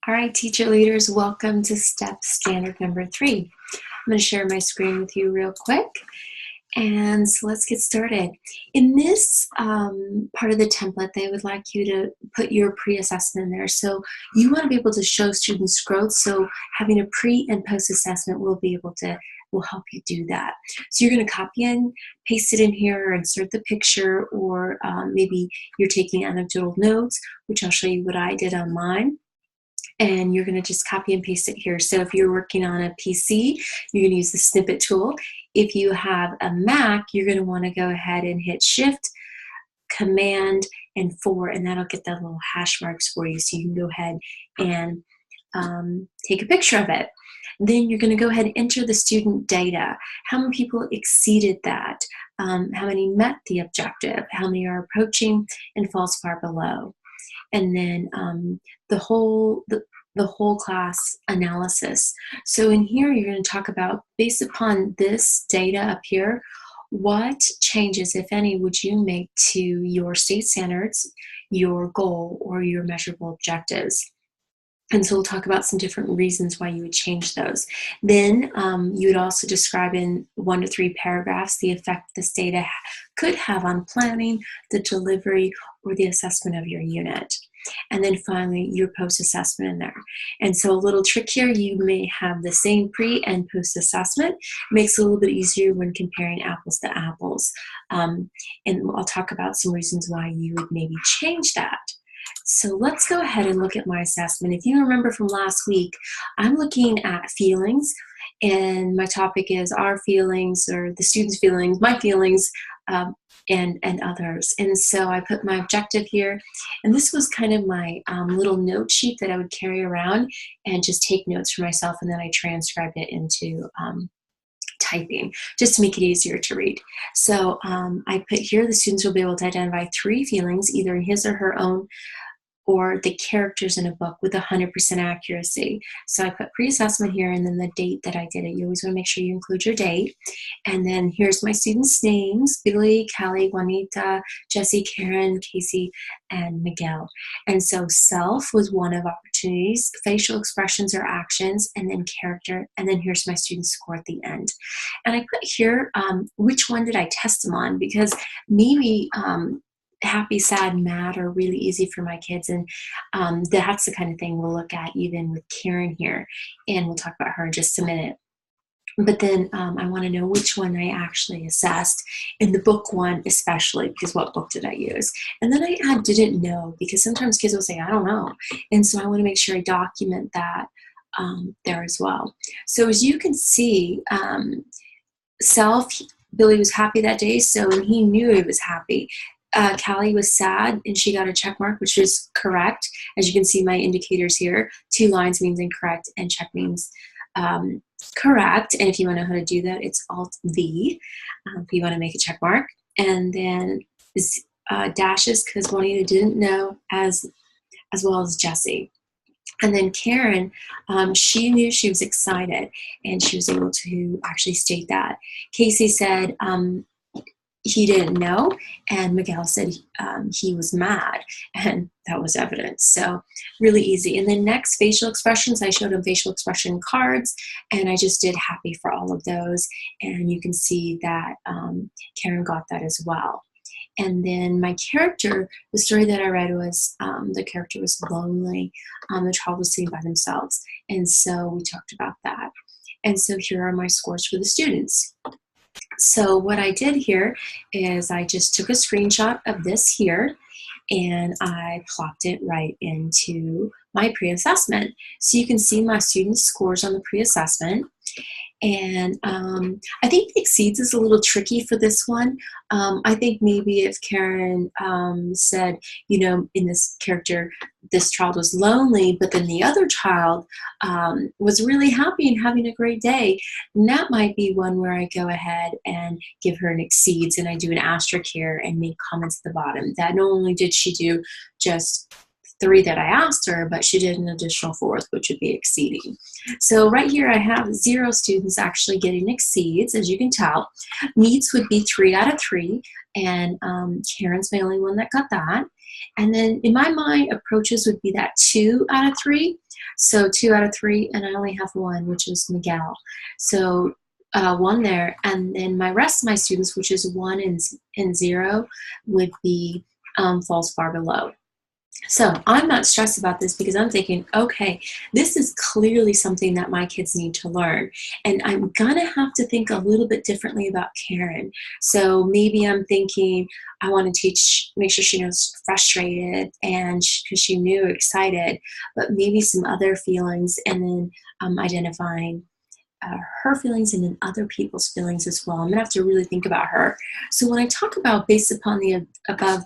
All right, teacher leaders, welcome to step standard number 3. I'm going to share my screen with you real quick. And so let's get started. In this part of the template, they would like you to put your pre-assessment in there. So you want to be able to show students growth. So having a pre and post-assessment will help you do that. So you're going to copy and paste it in here, or insert the picture, or maybe you're taking anecdotal notes, which I'll show you what I did on mine. And you're going to just copy and paste it here. So if you're working on a PC, you're going to use the snippet tool. If you have a Mac, you're going to want to go ahead and hit Shift, Command, and 4, and that'll get the little hash marks for you so you can go ahead and take a picture of it. Then you're going to go ahead and enter the student data. How many people exceeded that? How many met the objective? How many are approaching and falls far below? And then the whole class analysis. So in here, you're going to talk about, based upon this data up here, what changes, if any, would you make to your state standards, your goal, or your measurable objectives? And so we'll talk about some different reasons why you would change those. Then you would also describe in 1 to 3 paragraphs the effect this data could have on planning, the delivery, or the assessment of your unit. And then finally, your post-assessment in there. And so a little trick here, you may have the same pre and post-assessment. Makes it a little bit easier when comparing apples to apples. And I'll talk about some reasons why you would maybe change that. So let's go ahead and look at my assessment. If you remember from last week, I'm looking at feelings, and my topic is our feelings, or the students' feelings, my feelings, and others. And so I put my objective here, and this was kind of my little note sheet that I would carry around and just take notes for myself, and then I transcribed it into typing, just to make it easier to read. So I put here, the students will be able to identify 3 feelings, either in his or her own, or the characters in a book, with 100% accuracy. So I put pre-assessment here, and then the date that I did it. You always want to make sure you include your date. And then here's my students' names: Billy, Callie, Juanita, Jesse, Karen, Casey, and Miguel. And so self was one of opportunities, facial expressions or actions, and then character. And then here's my student score at the end. And I put here, which one did I test them on? Because maybe happy, sad, mad are really easy for my kids, and that's the kind of thing we'll look at even with Karen here, and we'll talk about her in just a minute. But then I want to know which one I actually assessed, in the book one especially, because what book did I use? And then I add didn't know, because sometimes kids will say, I don't know. And so I want to make sure I document that there as well. So as you can see, self, Billy was happy that day, so, and he knew he was happy. Callie was sad, and she got a check mark, which is correct. As you can see, my indicators here, 2 lines means incorrect, and check means correct. And if you want to know how to do that, it's Alt-V if you want to make a check mark. And then dashes, because Juanita didn't know, as well as Jesse. And then Karen, she knew, she was excited, and she was able to actually state that. Casey said he didn't know, and Miguel said he was mad, and that was evidence. So really easy. And then next, facial expressions. I showed them facial expression cards, and I just did happy for all of those. And you can see that Karen got that as well. And then my character, the story that I read was, the character was lonely. The child was sitting by themselves. And so we talked about that. And so here are my scores for the students. So what I did here is I just took a screenshot of this here, and I plopped it right into my pre-assessment. So you can see my students' scores on the pre-assessment. And I think the exceeds is a little tricky for this one. I think maybe if Karen said, you know, in this character, this child was lonely, but then the other child was really happy and having a great day, and that might be one where I go ahead and give her an exceeds, and I do an asterisk here and make comments at the bottom that not only did she do just 3 that I asked her, but she did an additional 4th, which would be exceeding. So right here I have 0 students actually getting exceeds, as you can tell. Meets would be 3 out of 3, and Karen's the only one that got that. And then in my mind, approaches would be that 2 out of 3. So 2 out of 3, and I only have 1, which is Miguel. So 1 there, and then my rest of my students, which is 1 and 0, would be falls far below. So I'm not stressed about this because I'm thinking, okay, this is clearly something that my kids need to learn. And I'm gonna have to think a little bit differently about Karen. So maybe I'm thinking I want to make sure she knows frustrated and because she knew excited, but maybe some other feelings, and then identifying her feelings and then other people's feelings as well. I'm gonna have to really think about her. So when I talk about based upon the above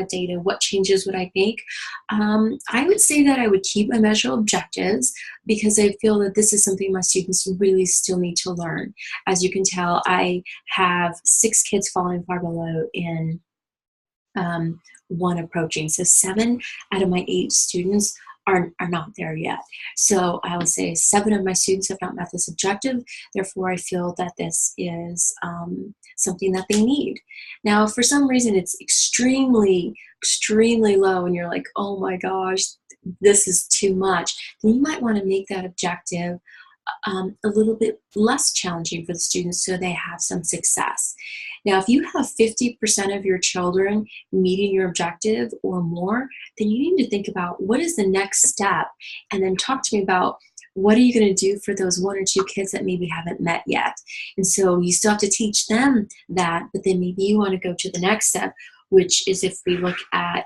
data, what changes would I make? I would say that I would keep my measurable objectives because I feel that this is something my students really still need to learn. As you can tell, I have 6 kids falling far below in 1 approaching. So 7 out of my 8 students are not there yet. So I would say 7 of my students have not met this objective. Therefore, I feel that this is something that they need. Now, if for some reason it's extremely, extremely low and you're like, oh my gosh, this is too much, then you might want to make that objective a little bit less challenging for the students so they have some success. Now, if you have 50% of your children meeting your objective or more, then you need to think about what is the next step, and then talk to me about what are you going to do for those 1 or 2 kids that maybe haven't met yet. And so you still have to teach them that, but then maybe you want to go to the next step, which is if we look at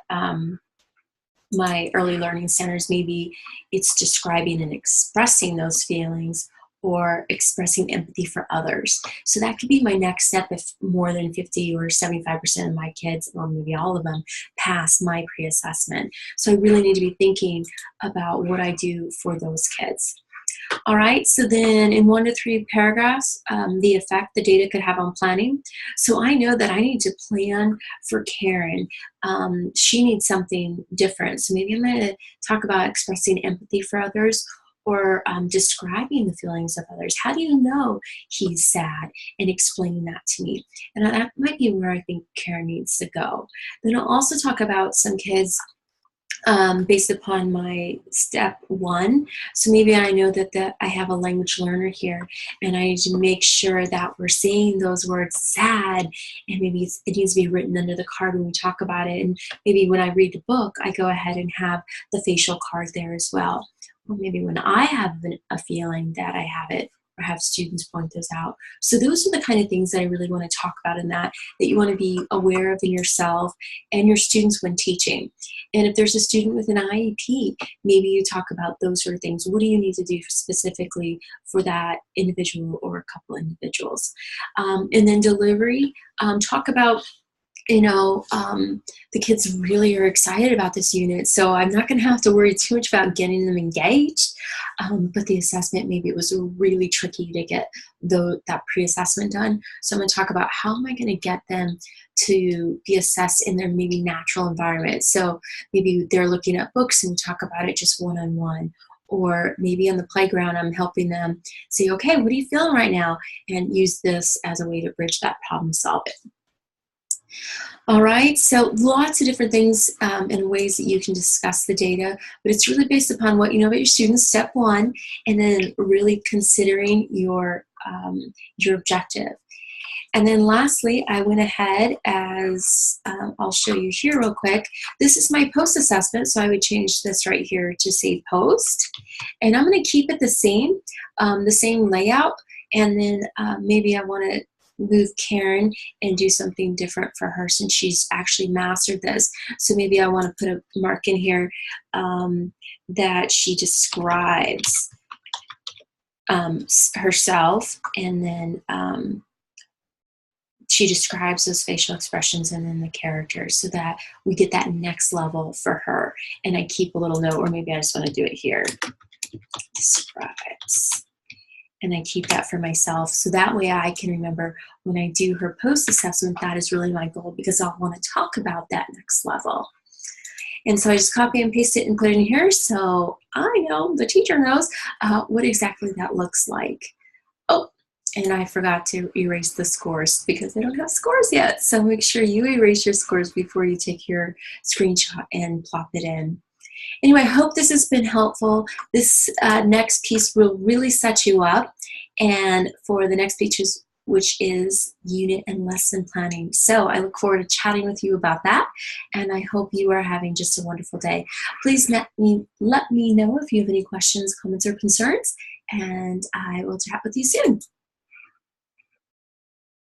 my early learning centers, maybe it's describing and expressing those feelings or expressing empathy for others. So that could be my next step if more than 50 or 75% of my kids, or maybe all of them, pass my pre-assessment. So I really need to be thinking about what I do for those kids. All right, so then in 1 to 3 paragraphs, the effect the data could have on planning. So I know that I need to plan for Karen. She needs something different. So maybe I'm going to talk about expressing empathy for others, or describing the feelings of others. How do you know he's sad? And explaining that to me. And that might be where I think Karen needs to go. Then I'll also talk about some kids based upon my step 1. So maybe I know that I have a language learner here, and I need to make sure that we're saying those words sad, and maybe it needs to be written under the card when we talk about it. And maybe when I read the book, I go ahead and have the facial card there as well. Or maybe when I have a feeling that I have it, or have students point those out. So those are the kind of things that I really want to talk about in that you want to be aware of in yourself and your students when teaching. And if there's a student with an IEP, maybe you talk about those sort of things. What do you need to do specifically for that individual or a couple individuals? And then delivery, talk about the kids really are excited about this unit, so I'm not going to have to worry too much about getting them engaged. But the assessment, maybe it was really tricky to get that pre-assessment done. So I'm going to talk about how am I going to get them to be assessed in their maybe natural environment. So maybe they're looking at books and we talk about it just one-on-one. Or maybe on the playground, I'm helping them say, okay, what are you feeling right now? And use this as a way to bridge that problem solving. All right, so lots of different things and ways that you can discuss the data, but it's really based upon what you know about your students, step 1, and then really considering your objective. And then lastly, I went ahead as I'll show you here real quick. This is my post assessment, so I would change this right here to say post. And I'm going to keep it the same layout, and then maybe I want to move Karen and do something different for her since she's actually mastered this. So maybe I want to put a mark in here that she describes herself, and then she describes those facial expressions and then the characters so that we get that next level for her. And I keep a little note, or maybe I just want to do it here. Describes. And I keep that for myself, so that way I can remember when I do her post-assessment, that is really my goal, because I'll want to talk about that next level. And so I just copy and paste it and put it in here, so I know, the teacher knows what exactly that looks like. Oh, And I forgot to erase the scores because I don't have scores yet. So make sure you erase your scores before you take your screenshot and plop it in. Anyway, I hope this has been helpful. This next piece will really set you up and for the next piece, which is unit and lesson planning. So I look forward to chatting with you about that, and I hope you are having just a wonderful day. Please let me know if you have any questions, comments, or concerns, and I will chat with you soon.